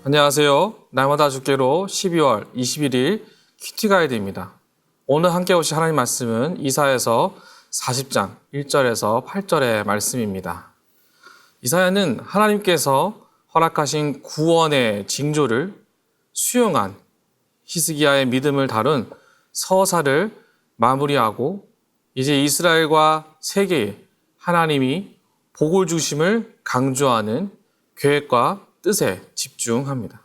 안녕하세요. 날마다 주께로 12월 21일 큐티 가이드입니다. 오늘 함께 오실 하나님 말씀은 이사야서 40장 1절에서 8절의 말씀입니다. 이사야는 하나님께서 허락하신 구원의 징조를 수용한 히스기야의 믿음을 다룬 서사를 마무리하고 이제 이스라엘과 세계에 하나님이 복을 주심을 강조하는 계획과 뜻에 집중합니다.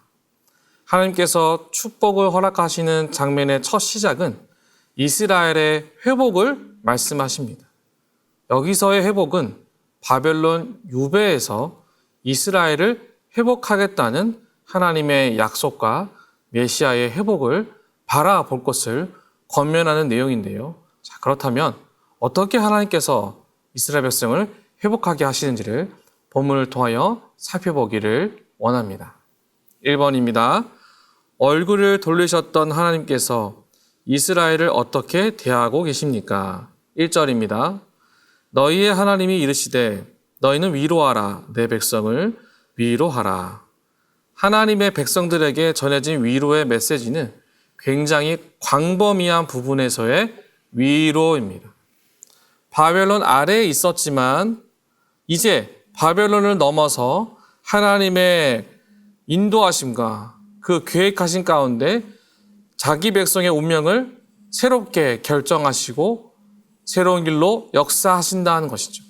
하나님께서 축복을 허락하시는 장면의 첫 시작은 이스라엘의 회복을 말씀하십니다. 여기서의 회복은 바벨론 유배에서 이스라엘을 회복하겠다는 하나님의 약속과 메시아의 회복을 바라볼 것을 권면하는 내용인데요. 자, 그렇다면 어떻게 하나님께서 이스라엘 백성을 회복하게 하시는지를 본문을 통하여 살펴보기를 원합니다. 1번입니다. 얼굴을 돌리셨던 하나님께서 이스라엘을 어떻게 대하고 계십니까? 1절입니다. 너희의 하나님이 이르시되 너희는 위로하라 내 백성을 위로하라. 하나님의 백성들에게 전해진 위로의 메시지는 굉장히 광범위한 부분에서의 위로입니다. 바벨론 아래에 있었지만 이제 바벨론을 넘어서 하나님의 인도하심과 그 계획하신 가운데 자기 백성의 운명을 새롭게 결정하시고 새로운 길로 역사하신다는 것이죠.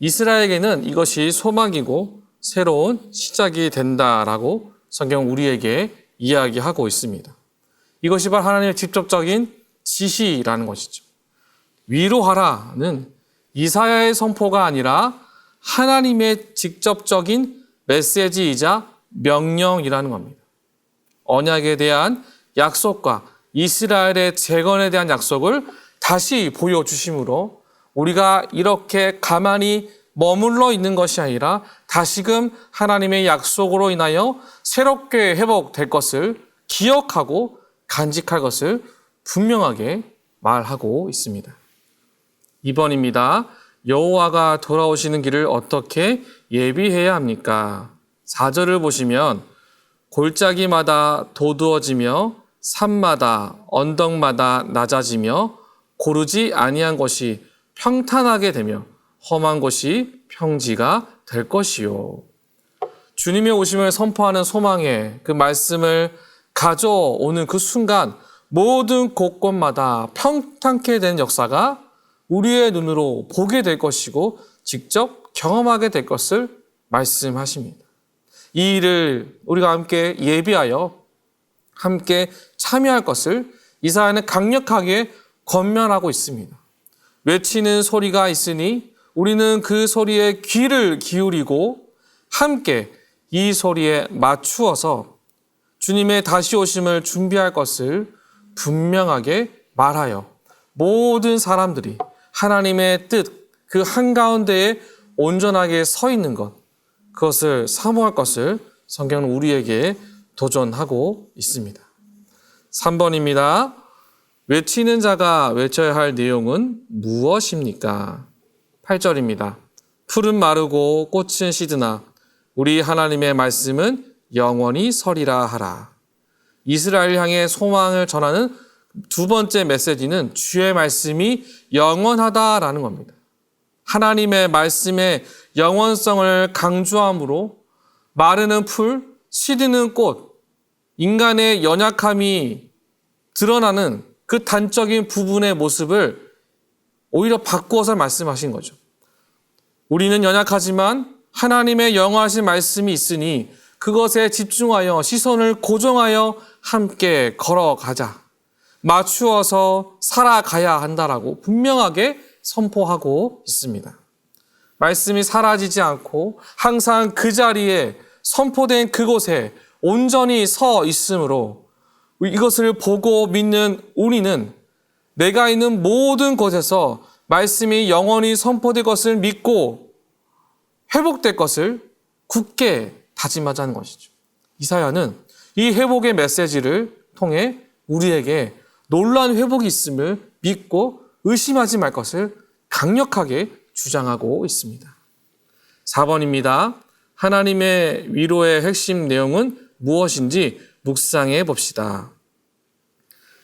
이스라엘에게는 이것이 소망이고 새로운 시작이 된다라고 성경은 우리에게 이야기하고 있습니다. 이것이 바로 하나님의 직접적인 지시라는 것이죠. 위로하라는 이사야의 선포가 아니라 하나님의 직접적인 메시지이자 명령이라는 겁니다. 언약에 대한 약속과 이스라엘의 재건에 대한 약속을 다시 보여주심으로 우리가 이렇게 가만히 머물러 있는 것이 아니라 다시금 하나님의 약속으로 인하여 새롭게 회복될 것을 기억하고 간직할 것을 분명하게 말하고 있습니다. 2번입니다. 여호와가 돌아오시는 길을 어떻게 예비해야 합니까? 4절을 보시면 골짜기마다 도두어지며 산마다 언덕마다 낮아지며 고르지 아니한 것이 평탄하게 되며 험한 곳이 평지가 될 것이요. 주님의 오심을 선포하는 소망의 그 말씀을 가져오는 그 순간 모든 곳곳마다 평탄케 된 역사가 우리의 눈으로 보게 될 것이고 직접 경험하게 될 것을 말씀하십니다. 이 일을 우리가 함께 예비하여 함께 참여할 것을 이사야는 강력하게 권면하고 있습니다. 외치는 소리가 있으니 우리는 그 소리에 귀를 기울이고 함께 이 소리에 맞추어서 주님의 다시 오심을 준비할 것을 분명하게 말하여 모든 사람들이 하나님의 뜻, 그 한가운데에 온전하게 서 있는 것, 그것을 사모할 것을 성경은 우리에게 도전하고 있습니다. 3번입니다. 외치는 자가 외쳐야 할 내용은 무엇입니까? 8절입니다. 풀은 마르고 꽃은 시드나 우리 하나님의 말씀은 영원히 서리라 하라. 이스라엘 향해 소망을 전하는 두 번째 메시지는 주의 말씀이 영원하다라는 겁니다. 하나님의 말씀의 영원성을 강조함으로 마르는 풀, 시드는 꽃, 인간의 연약함이 드러나는 그 단적인 부분의 모습을 오히려 바꾸어서 말씀하신 거죠. 우리는 연약하지만 하나님의 영원하신 말씀이 있으니 그것에 집중하여 시선을 고정하여 함께 걸어가자. 맞추어서 살아가야 한다라고 분명하게 선포하고 있습니다. 말씀이 사라지지 않고 항상 그 자리에 선포된 그곳에 온전히 서 있으므로 이것을 보고 믿는 우리는 내가 있는 모든 곳에서 말씀이 영원히 선포될 것을 믿고 회복될 것을 굳게 다짐하자는 것이죠. 이사야는 이 회복의 메시지를 통해 우리에게 놀라운 회복이 있음을 믿고 의심하지 말 것을 강력하게 주장하고 있습니다. 4번입니다. 하나님의 위로의 핵심 내용은 무엇인지 묵상해 봅시다.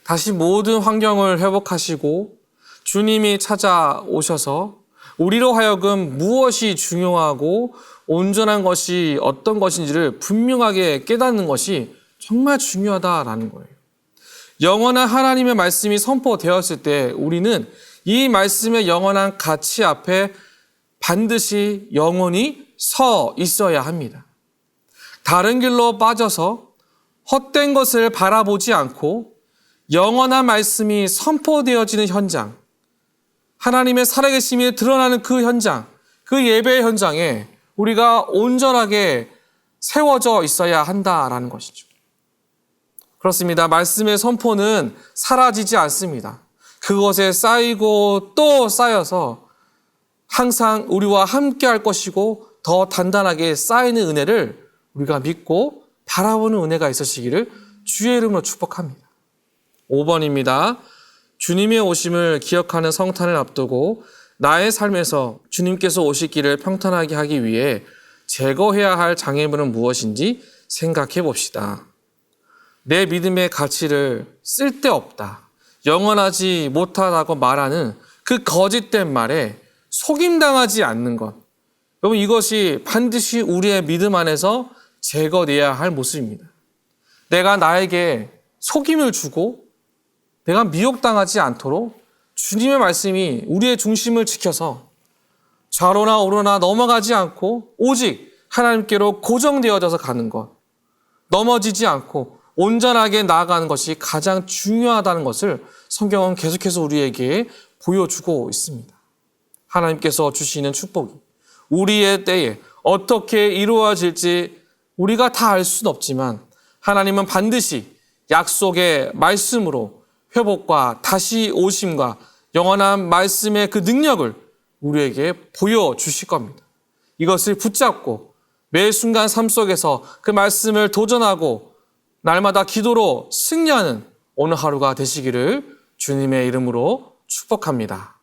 다시 모든 환경을 회복하시고 주님이 찾아오셔서 우리로 하여금 무엇이 중요하고 온전한 것이 어떤 것인지를 분명하게 깨닫는 것이 정말 중요하다라는 거예요. 영원한 하나님의 말씀이 선포되었을 때 우리는 이 말씀의 영원한 가치 앞에 반드시 영원히 서 있어야 합니다. 다른 길로 빠져서 헛된 것을 바라보지 않고 영원한 말씀이 선포되어지는 현장, 하나님의 살아계심이 드러나는 그 현장, 그 예배의 현장에 우리가 온전하게 세워져 있어야 한다라는 것이죠. 그렇습니다. 말씀의 선포는 사라지지 않습니다. 그것에 쌓이고 또 쌓여서 항상 우리와 함께 할 것이고 더 단단하게 쌓이는 은혜를 우리가 믿고 바라보는 은혜가 있으시기를 주의 이름으로 축복합니다. 5번입니다. 주님의 오심을 기억하는 성탄을 앞두고 나의 삶에서 주님께서 오시기를 평탄하게 하기 위해 제거해야 할 장애물은 무엇인지 생각해 봅시다. 내 믿음의 가치를 쓸데없다, 영원하지 못하다고 말하는 그 거짓된 말에 속임당하지 않는 것. 여러분, 이것이 반드시 우리의 믿음 안에서 제거돼야 할 모습입니다. 내가 나에게 속임을 주고 내가 미혹당하지 않도록 주님의 말씀이 우리의 중심을 지켜서 좌로나 우로나 넘어가지 않고 오직 하나님께로 고정되어져서 가는 것, 넘어지지 않고 온전하게 나아가는 것이 가장 중요하다는 것을 성경은 계속해서 우리에게 보여주고 있습니다. 하나님께서 주시는 축복이 우리의 때에 어떻게 이루어질지 우리가 다 알 수는 없지만 하나님은 반드시 약속의 말씀으로 회복과 다시 오심과 영원한 말씀의 그 능력을 우리에게 보여주실 겁니다. 이것을 붙잡고 매 순간 삶 속에서 그 말씀을 도전하고 날마다 기도로 승리하는 오늘 하루가 되시기를 주님의 이름으로 축복합니다.